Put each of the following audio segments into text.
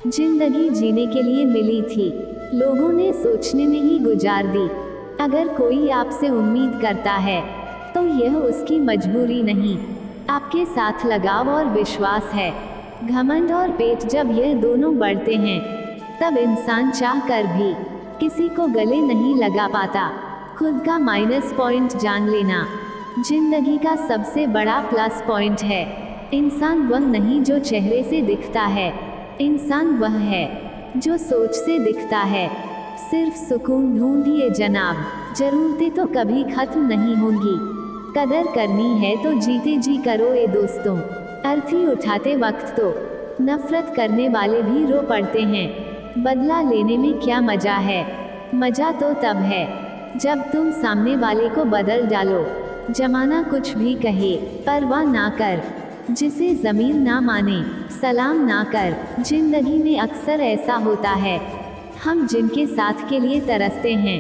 जिंदगी जीने के लिए मिली थी, लोगों ने सोचने में ही गुजार दी। अगर कोई आपसे उम्मीद करता है तो यह उसकी मजबूरी नहीं, आपके साथ लगाव और विश्वास है। घमंड और पेट जब यह दोनों बढ़ते हैं तब इंसान चाह कर भी किसी को गले नहीं लगा पाता। खुद का माइनस पॉइंट जान लेना जिंदगी का सबसे बड़ा प्लस पॉइंट है। इंसान वह नहीं जो चेहरे से दिखता है, इंसान वह है जो सोच से दिखता है। सिर्फ सुकून ढूंढिए जनाब, जरूरतें तो कभी खत्म नहीं होंगी। कदर करनी है तो जीते जी करो ए दोस्तों। अर्थी उठाते वक्त तो नफरत करने वाले भी रो पड़ते हैं। बदला लेने में क्या मजा है? मजा तो तब है जब तुम सामने वाले को बदल डालो। जमाना कुछ भी कहे परवाह ना कर, जिसे ज़मीर ना माने सलाम ना कर। जिंदगी में अक्सर ऐसा होता है, हम जिनके साथ के लिए तरसते हैं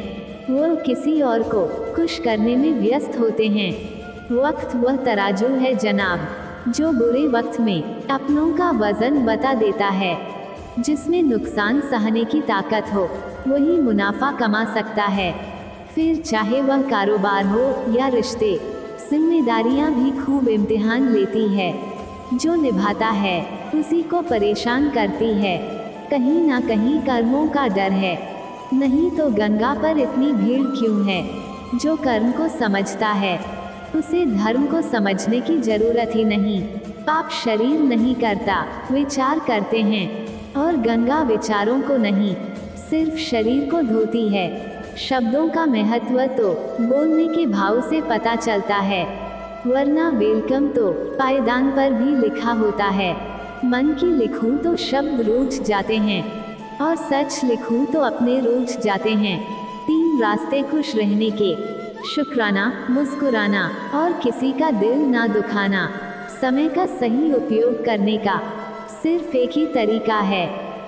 वो किसी और को खुश करने में व्यस्त होते हैं। वक्त वह तराजू है जनाब जो बुरे वक्त में अपनों का वजन बता देता है। जिसमें नुकसान सहने की ताकत हो वही मुनाफा कमा सकता है। फिर चाहे वह कारोबार हो या रिश्ते, जिम्मेदारियां भी खूब इम्तिहान लेती है। जो निभाता है उसी को परेशान करती है। कहीं ना कहीं कर्मों का डर है, नहीं तो गंगा पर इतनी भीड़ क्यों है? जो कर्म को समझता है उसे धर्म को समझने की जरूरत ही नहीं। पाप शरीर नहीं करता, विचार करते हैं, और गंगा विचारों को नहीं सिर्फ शरीर को धोती है। शब्दों का महत्व तो बोलने के भाव से पता चलता है, वरना वेलकम तो पायदान पर भी लिखा होता है। मन की लिखूं तो शब्द रूठ जाते हैं, और सच लिखूं तो अपने रूठ जाते हैं। 3 रास्ते खुश रहने के, शुक्राना, मुस्कुराना और किसी का दिल ना दुखाना। समय का सही उपयोग करने का सिर्फ एक ही तरीका है,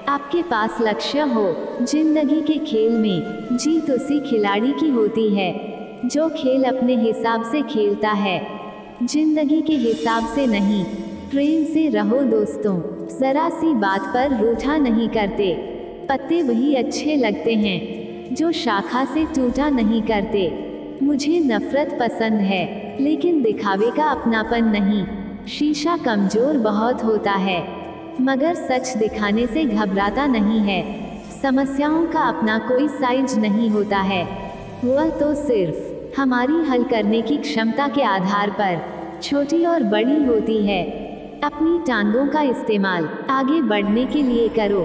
आपके पास लक्ष्य हो। जिंदगी के खेल में जीत उसी खिलाड़ी की होती है जो खेल अपने हिसाब से खेलता है, जिंदगी के हिसाब से नहीं। प्रेम से रहो दोस्तों, जरा सी बात पर रूठा नहीं करते। पत्ते वही अच्छे लगते हैं जो शाखा से टूटा नहीं करते। मुझे नफरत पसंद है लेकिन दिखावे का अपनापन नहीं। शीशा कमजोर बहुत होता है मगर सच दिखाने से घबराता नहीं है। समस्याओं का अपना कोई साइज नहीं होता है, वह तो सिर्फ हमारी हल करने की क्षमता के आधार पर छोटी और बड़ी होती है। अपनी टांगों का इस्तेमाल आगे बढ़ने के लिए करो,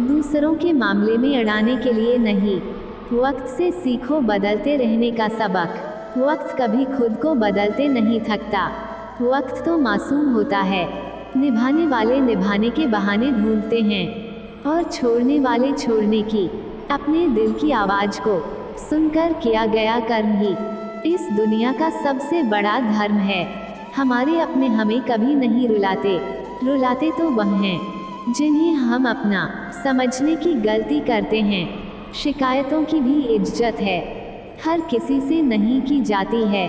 दूसरों के मामले में अड़ाने के लिए नहीं। वक्त से सीखो बदलते रहने का सबक, वक्त कभी खुद को बदलते नहीं थकता। वक्त तो मासूम होता है, निभाने वाले निभाने के बहाने ढूंढते हैं, और छोड़ने वाले छोड़ने की। अपने दिल की आवाज़ को सुनकर किया गया कर्म ही इस दुनिया का सबसे बड़ा धर्म है। हमारे अपने हमें कभी नहीं रुलाते, रुलाते तो वह हैं जिन्हें हम अपना समझने की गलती करते हैं। शिकायतों की भी इज्जत है, हर किसी से नहीं की जाती है।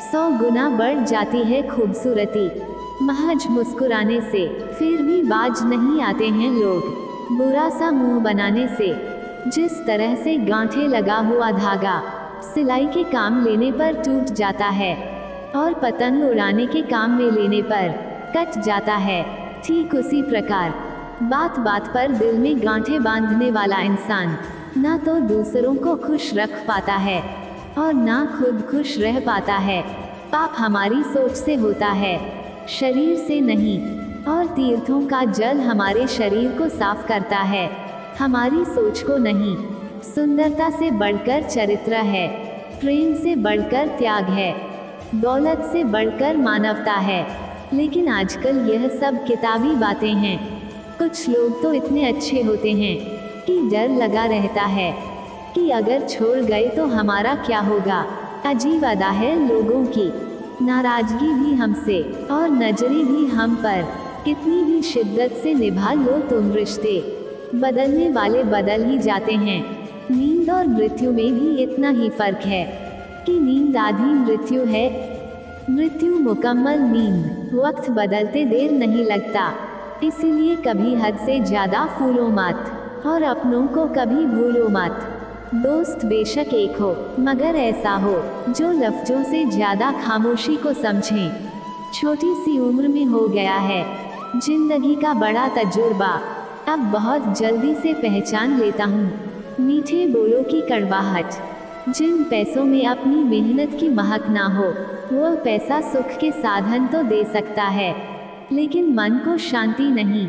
100 गुना बढ़ जाती है खूबसूरती महज मुस्कुराने से। फिर भी बाज नहीं आते हैं लोग बुरा सा मुंह बनाने से। जिस तरह से गांठे लगा हुआ धागा सिलाई के काम लेने पर टूट जाता है और पतंग उड़ाने के काम में लेने पर कट जाता है, ठीक उसी प्रकार बात बात पर दिल में गांठे बांधने वाला इंसान ना तो दूसरों को खुश रख पाता है और ना खुद खुश रह पाता है। पाप हमारी सोच से होता है, शरीर से नहीं, और तीर्थों का जल हमारे शरीर को साफ करता है, हमारी सोच को नहीं। सुंदरता से बढ़कर चरित्र है, प्रेम से बढ़कर त्याग है, दौलत से बढ़कर मानवता है। लेकिन आजकल यह सब किताबी बातें हैं। कुछ लोग तो इतने अच्छे होते हैं कि डर लगा रहता है कि अगर छोड़ गए तो हमारा क्या होगा। अजीब अदा है लोगों की, नाराजगी भी हमसे और नजरें भी हम पर। कितनी भी शिद्दत से निभा लो तुम रिश्ते, बदलने वाले बदल ही जाते हैं। नींद और मृत्यु में भी इतना ही फर्क है कि नींद आधी मृत्यु है, मृत्यु मुकम्मल नींद। वक्त बदलते देर नहीं लगता, इसीलिए कभी हद से ज्यादा फूलो मत और अपनों को कभी भूलो मत। दोस्त बेशक एक हो, मगर ऐसा हो जो लफ्जों से ज्यादा खामोशी को समझे। छोटी सी उम्र में हो गया है जिंदगी का बड़ा तजुर्बा, अब बहुत जल्दी से पहचान लेता हूँ मीठे बोलों की कड़वाहट। जिन पैसों में अपनी मेहनत की महक ना हो, वो पैसा सुख के साधन तो दे सकता है, लेकिन मन को शांति नहीं।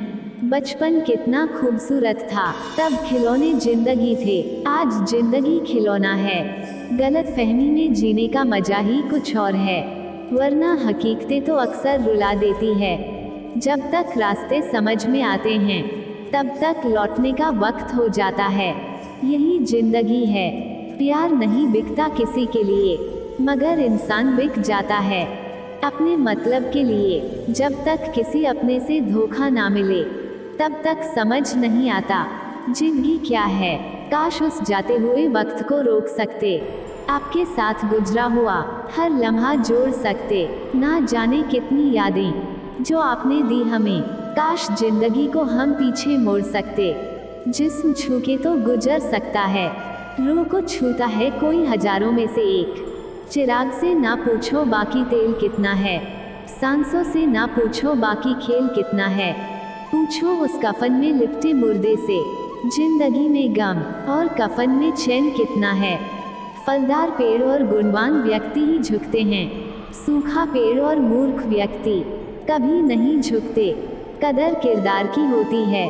बचपन कितना खूबसूरत था, तब खिलौने जिंदगी थे, आज जिंदगी खिलौना है। गलत फहमी में जीने का मजा ही कुछ और है, वरना हकीकतें तो अक्सर रुला देती है। जब तक रास्ते समझ में आते हैं, तब तक लौटने का वक्त हो जाता है। यही जिंदगी है। प्यार नहीं बिकता किसी के लिए, मगर इंसान बिक जाता है अपने मतलब के लिए। जब तक किसी अपने से धोखा ना मिले, तब तक समझ नहीं आता जिंदगी क्या है। काश उस जाते हुए वक्त को रोक सकते, आपके साथ गुजरा हुआ हर लम्हा जोड़ सकते। ना जाने कितनी यादें जो आपने दी हमें, काश जिंदगी को हम पीछे मोड़ सकते। जिस्म छू के तो गुजर सकता है, रूह को छूता है कोई हजारों में से एक। चिराग से ना पूछो बाकी तेल कितना है, सांसों से ना पूछो बाकी खेल कितना है। पूछो उस कफन में लिपटे मुर्दे से, जिंदगी में गम और कफन में चैन कितना है। फलदार पेड़ और गुणवान व्यक्ति ही झुकते हैं, सूखा पेड़ और मूर्ख व्यक्ति कभी नहीं झुकते। कदर किरदार की होती है,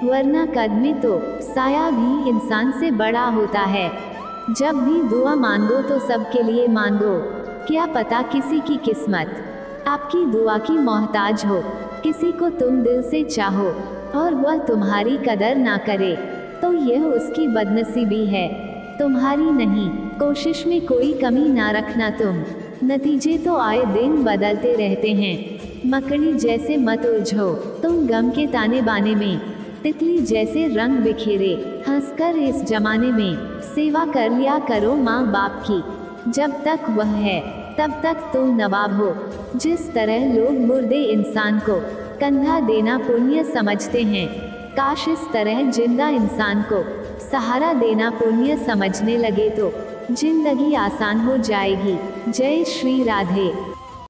वरना कदमे तो साया भी इंसान से बड़ा होता है। जब भी दुआ मांगो तो सबके लिए मांगो, क्या पता किसी की किस्मत आपकी दुआ की मोहताज हो। किसी को तुम दिल से चाहो और वह तुम्हारी कदर ना करे, तो यह उसकी बदनसीबी है, तुम्हारी नहीं। कोशिश में कोई कमी ना रखना तुम, नतीजे तो आए दिन बदलते रहते हैं। मकड़ी जैसे मत उलझो तुम गम के ताने बाने में, तितली जैसे रंग बिखेरे हंसकर इस जमाने में। सेवा कर लिया करो माँ बाप की, जब तक वह है तब तक तुम नवाब हो। जिस तरह लोग मुर्दे इंसान को कंधा देना पुण्य समझते हैं, काश इस तरह जिंदा इंसान को सहारा देना पुण्य समझने लगे तो जिंदगी आसान हो जाएगी। जय श्री राधे।